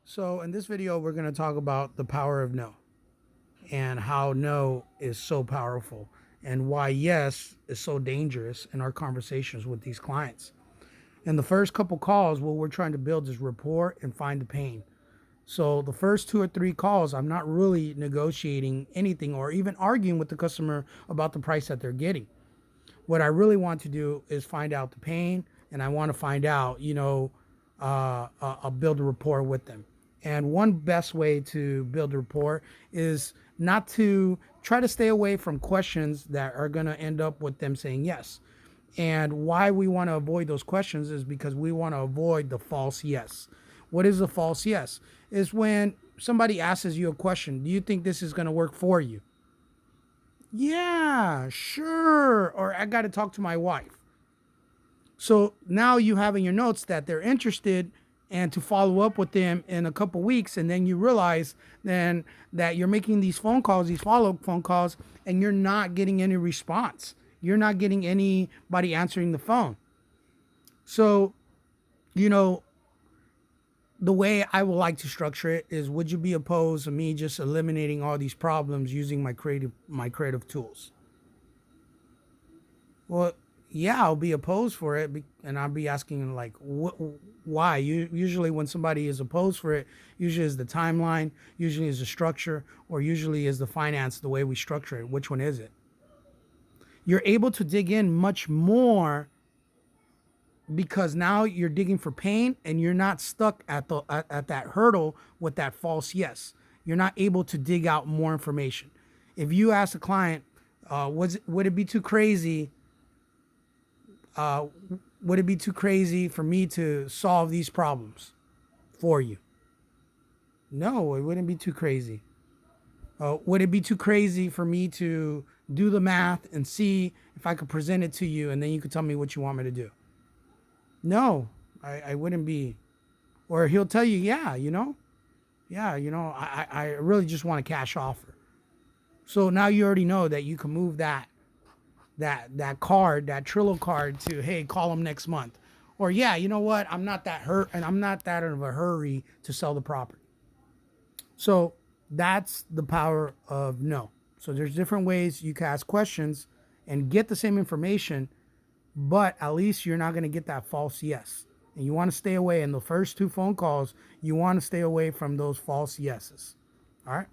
So in this video, we're going to talk about the power of no and how no is so powerful and why yes is so dangerous in our conversations with these clients. In the first couple calls, what we're trying to build is rapport and find the pain. So the first 2 or 3 calls, I'm not really negotiating anything or even arguing with the customer about the price that they're getting. What I really want to do is find out the pain, and I want to find out, I'll build a rapport with them. And one best way to build a rapport is not to try to stay away from questions that are going to end up with them saying yes. And why we want to avoid those questions is because we want to avoid the false yes. What is a false yes? Is when somebody asks you a question, do you think this is going to work for you? Yeah, sure. Or I got to talk to my wife. So now you have in your notes that they're interested and to follow up with them in a couple weeks. And then you realize then that you're making these phone calls, these follow-up phone calls, and you're not getting any response. You're not getting anybody answering the phone. So, you know, the way I would like to structure it is, would you be opposed to me just eliminating all these problems using my creative tools? Well, yeah, I'll be opposed for it, and I'll be asking like, why? Usually, when somebody is opposed for it, usually is the timeline, usually is the structure, or usually is the finance, the way we structure it. Which one is it? You're able to dig in much more because now you're digging for pain, and you're not stuck at that hurdle with that false yes. You're not able to dig out more information. If you ask a client, would it be too crazy uh, would it be too crazy for me to solve these problems for you? No, it wouldn't be too crazy. Would it be too crazy for me to do the math and see if I could present it to you and then you could tell me what you want me to do? No, I wouldn't be. Or he'll tell you, I really just want a cash offer. So now you already know that you can move that card, that Trillo card, to, hey, call them next month. Or yeah, you know what? I'm not that hurt and I'm not that of a hurry to sell the property. So that's the power of no. So there's different ways you can ask questions and get the same information, but at least you're not going to get that false yes. And you want to stay away in the first 2 phone calls, you want to stay away from those false yeses. All right.